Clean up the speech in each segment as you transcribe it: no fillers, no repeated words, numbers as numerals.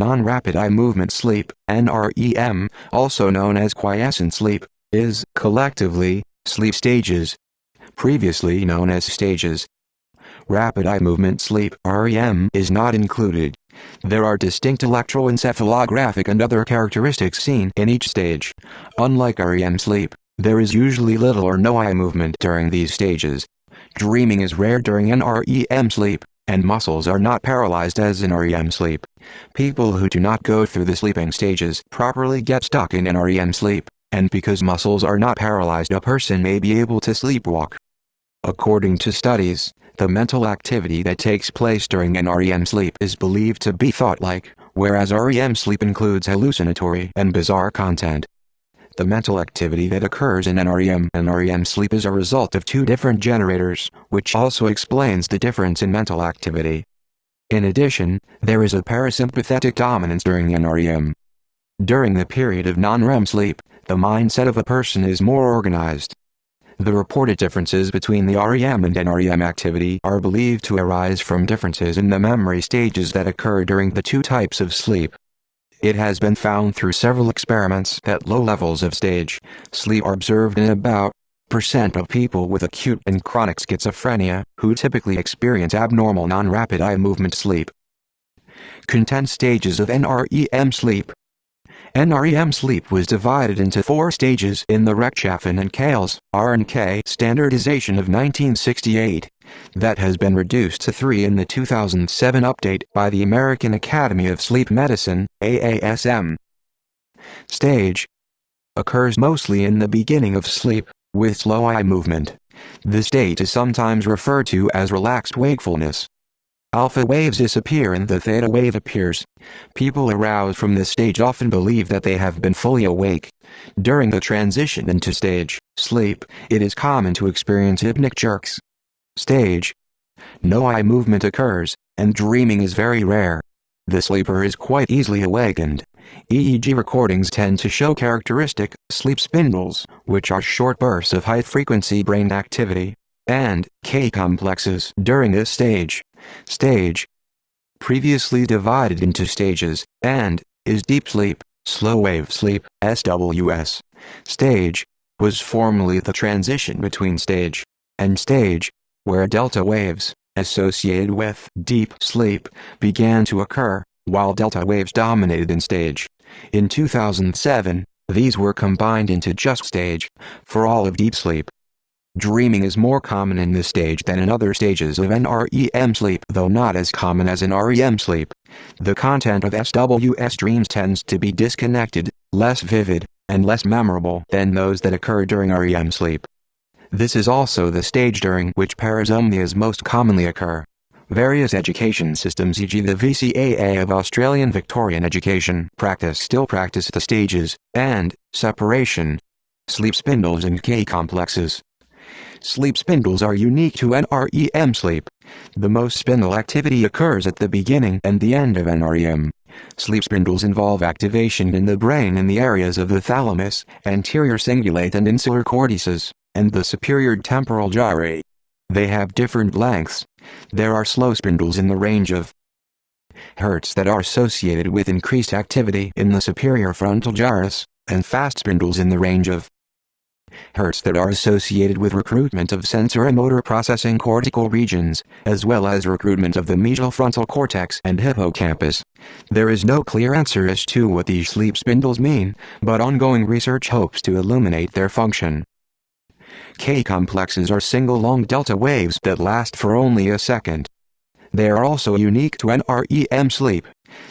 Non-rapid eye movement sleep, NREM, also known as quiescent sleep, is, collectively, sleep stages, previously known as stages. Rapid eye movement sleep, REM, is not included. There are distinct electroencephalographic and other characteristics seen in each stage. Unlike REM sleep, there is usually little or no eye movement during these stages. Dreaming is rare during NREM sleep, and muscles are not paralyzed as in REM sleep. People who do not go through the sleeping stages properly get stuck in NREM sleep, and because muscles are not paralyzed, a person may be able to sleepwalk. According to studies, the mental activity that takes place during NREM sleep is believed to be thought-like, whereas REM sleep includes hallucinatory and bizarre content. The mental activity that occurs in NREM and REM sleep is a result of two different generators, which also explains the difference in mental activity. In addition, there is a parasympathetic dominance during NREM. During the period of non-REM sleep, the mindset of a person is more organized. The reported differences between the REM and NREM activity are believed to arise from differences in the memory stages that occur during the two types of sleep. It has been found through several experiments that low levels of stage sleep are observed in about % of people with acute and chronic schizophrenia, who typically experience abnormal non-rapid eye movement sleep. Content stages of NREM sleep. NREM sleep was divided into 4 stages in the Rechtschaffen and Kales (R&K) standardization of 1968, that has been reduced to 3 in the 2007 update by the American Academy of Sleep Medicine, AASM. Stage occurs mostly in the beginning of sleep, with slow eye movement. The state is sometimes referred to as relaxed wakefulness. Alpha waves disappear and the theta wave appears. People aroused from this stage often believe that they have been fully awake. During the transition into stage sleep, it is common to experience hypnic jerks. Stage no eye movement occurs, and dreaming is very rare. The sleeper is quite easily awakened. EEG recordings tend to show characteristic sleep spindles, which are short bursts of high-frequency brain activity, and K-complexes during this stage. Stage previously divided into stages, and is deep sleep, slow wave sleep, SWS. Stage was formerly the transition between stage and stage, where delta waves, associated with deep sleep, began to occur, while delta waves dominated in stage. In 2007, these were combined into just stage, for all of deep sleep. Dreaming is more common in this stage than in other stages of NREM sleep, though not as common as in REM sleep. The content of SWS dreams tends to be disconnected, less vivid, and less memorable than those that occur during REM sleep. This is also the stage during which parasomnias most commonly occur. Various education systems, e.g. the VCAA of Australian Victorian Education still practice the stages, and separation. Sleep spindles and K-complexes. Sleep spindles are unique to NREM sleep. The most spindle activity occurs at the beginning and the end of NREM. Sleep spindles involve activation in the brain in the areas of the thalamus, anterior cingulate and insular cortices, and the superior temporal gyri. They have different lengths. There are slow spindles in the range of Hz that are associated with increased activity in the superior frontal gyrus, and fast spindles in the range of Hz that are associated with recruitment of sensory-motor processing cortical regions, as well as recruitment of the medial frontal cortex and hippocampus. There is no clear answer as to what these sleep spindles mean, but ongoing research hopes to illuminate their function. K-complexes are single long delta waves that last for only a second. They are also unique to NREM sleep.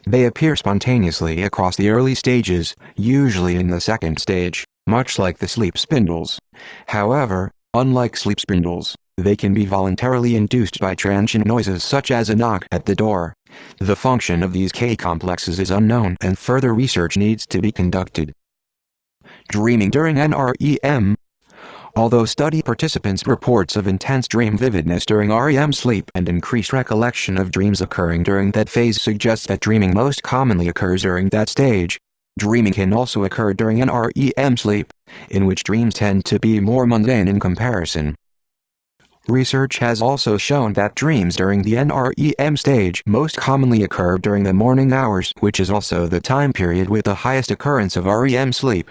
They appear spontaneously across the early stages, usually in the second stage, much like the sleep spindles. However, unlike sleep spindles, they can be voluntarily induced by transient noises such as a knock at the door. The function of these K-complexes is unknown and further research needs to be conducted. Dreaming during NREM. Although study participants' reports of intense dream vividness during REM sleep and increased recollection of dreams occurring during that phase suggests that dreaming most commonly occurs during that stage, dreaming can also occur during NREM sleep, in which dreams tend to be more mundane in comparison. Research has also shown that dreams during the NREM stage most commonly occur during the morning hours, which is also the time period with the highest occurrence of REM sleep.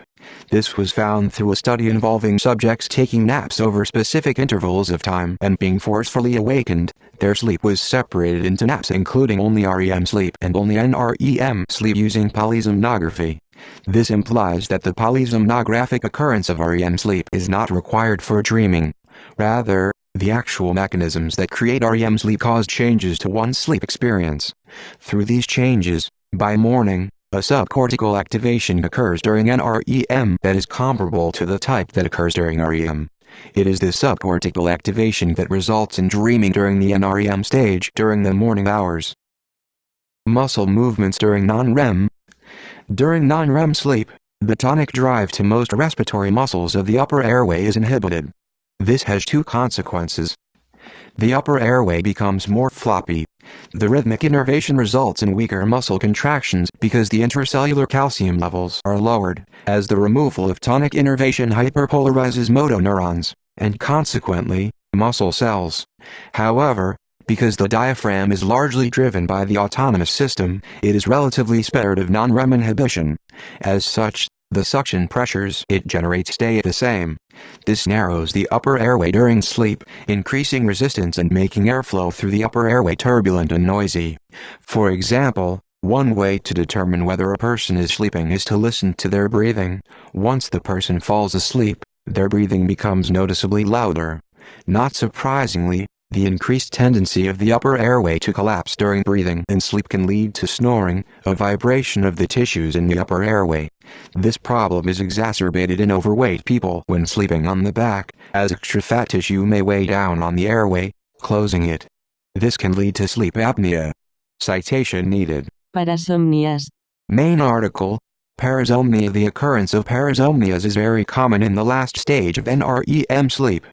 This was found through a study involving subjects taking naps over specific intervals of time and being forcefully awakened. Their sleep was separated into naps including only REM sleep and only NREM sleep using polysomnography. This implies that the polysomnographic occurrence of REM sleep is not required for dreaming. Rather, the actual mechanisms that create REM sleep cause changes to one's sleep experience. Through these changes, by morning, a subcortical activation occurs during NREM that is comparable to the type that occurs during REM. It is this subcortical activation that results in dreaming during the NREM stage during the morning hours. Muscle movements during non-REM. During non-REM sleep, the tonic drive to most respiratory muscles of the upper airway is inhibited. This has two consequences. The upper airway becomes more floppy. The rhythmic innervation results in weaker muscle contractions because the intracellular calcium levels are lowered, as the removal of tonic innervation hyperpolarizes motoneurons, and consequently, muscle cells. However, because the diaphragm is largely driven by the autonomous system, it is relatively spared of non-REM inhibition. As such, the suction pressures it generates stay the same. This narrows the upper airway during sleep, increasing resistance and making airflow through the upper airway turbulent and noisy. For example, one way to determine whether a person is sleeping is to listen to their breathing. Once the person falls asleep, their breathing becomes noticeably louder. Not surprisingly, the increased tendency of the upper airway to collapse during breathing and sleep can lead to snoring, a vibration of the tissues in the upper airway. This problem is exacerbated in overweight people when sleeping on the back, as extra fat tissue may weigh down on the airway, closing it. This can lead to sleep apnea. Citation needed. Parasomnias. Main article. Parasomnia. The occurrence of parasomnias is very common in the last stage of NREM sleep.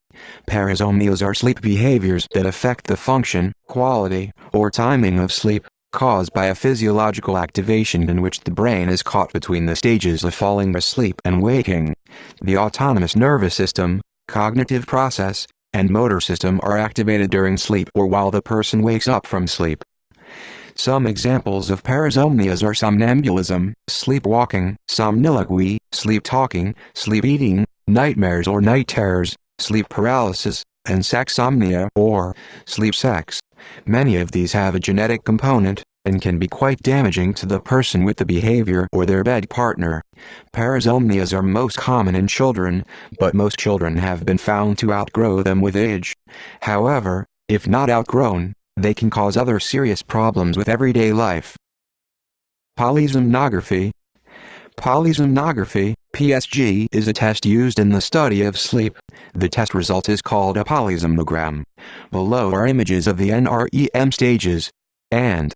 Parasomnias are sleep behaviors that affect the function, quality, or timing of sleep, caused by a physiological activation in which the brain is caught between the stages of falling asleep and waking. The autonomous nervous system, cognitive process, and motor system are activated during sleep or while the person wakes up from sleep. Some examples of parasomnias are somnambulism, sleepwalking, somniloquy, sleep talking, sleep eating, nightmares or night terrors, sleep paralysis, and sexsomnia or sleep sex. Many of these have a genetic component, and can be quite damaging to the person with the behavior or their bed partner. Parasomnias are most common in children, but most children have been found to outgrow them with age. However, if not outgrown, they can cause other serious problems with everyday life. Polysomnography. Polysomnography, PSG, is a test used in the study of sleep. The test result is called a polysomnogram. Below are images of the NREM stages, and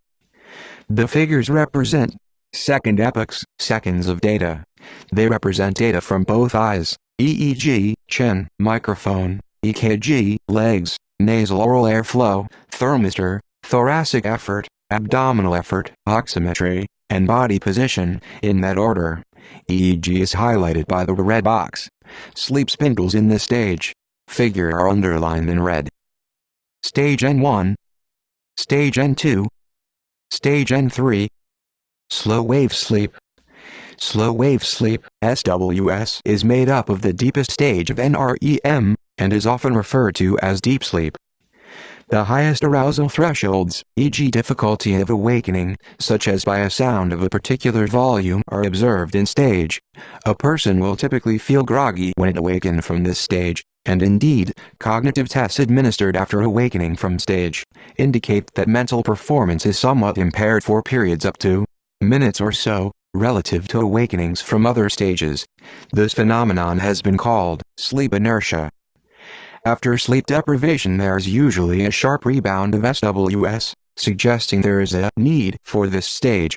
the figures represent second epochs, seconds of data. They represent data from both eyes, EEG, chin, microphone, EKG, legs, nasal oral airflow, thermistor, thoracic effort, abdominal effort, oximetry, and body position, in that order. EEG is highlighted by the red box. Sleep spindles in this stage figure are underlined in red. Stage N1, Stage N2, Stage N3. Slow wave sleep. Slow wave sleep, SWS, is made up of the deepest stage of NREM, and is often referred to as deep sleep. The highest arousal thresholds, e.g. difficulty of awakening, such as by a sound of a particular volume, are observed in stage. A person will typically feel groggy when it awakens from this stage, and indeed, cognitive tests administered after awakening from stage indicate that mental performance is somewhat impaired for periods up to minutes or so, relative to awakenings from other stages. This phenomenon has been called sleep inertia. After sleep deprivation there's usually a sharp rebound of SWS, suggesting there is a need for this stage.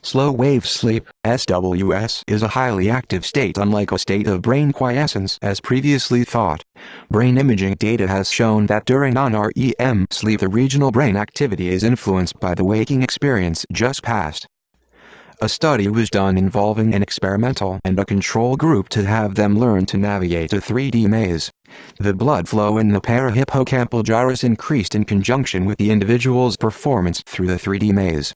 Slow wave sleep, SWS, is a highly active state unlike a state of brain quiescence as previously thought. Brain imaging data has shown that during non-REM sleep the regional brain activity is influenced by the waking experience just past. A study was done involving an experimental and a control group to have them learn to navigate a 3D maze. The blood flow in the parahippocampal gyrus increased in conjunction with the individual's performance through the 3D maze.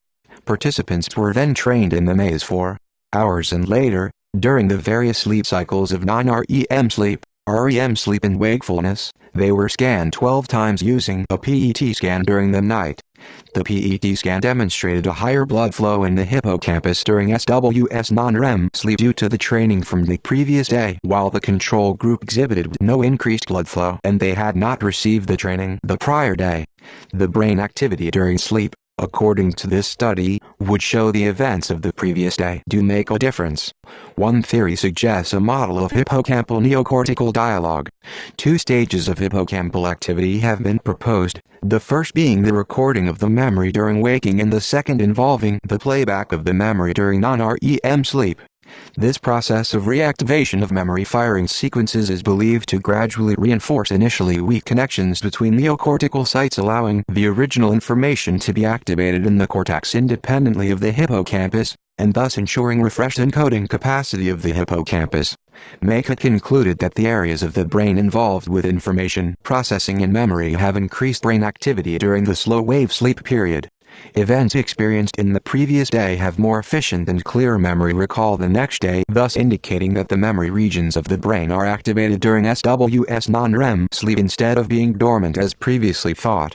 Participants were then trained in the maze for hours, and later, during the various sleep cycles of non-REM sleep, REM sleep and wakefulness, they were scanned 12 times using a PET scan during the night. The PET scan demonstrated a higher blood flow in the hippocampus during SWS non-REM sleep due to the training from the previous day, while the control group exhibited no increased blood flow and they had not received the training the prior day. The brain activity during sleep, according to this study, would show the events of the previous day do make a difference. One theory suggests a model of hippocampal neocortical dialogue. 2 stages of hippocampal activity have been proposed, the first being the recording of the memory during waking and the second involving the playback of the memory during non-REM sleep. This process of reactivation of memory firing sequences is believed to gradually reinforce initially weak connections between neocortical sites, allowing the original information to be activated in the cortex independently of the hippocampus, and thus ensuring refreshed encoding capacity of the hippocampus. Meka concluded that the areas of the brain involved with information processing and memory have increased brain activity during the slow-wave sleep period. Events experienced in the previous day have more efficient and clear memory recall the next day, thus indicating that the memory regions of the brain are activated during SWS non-REM sleep instead of being dormant as previously thought.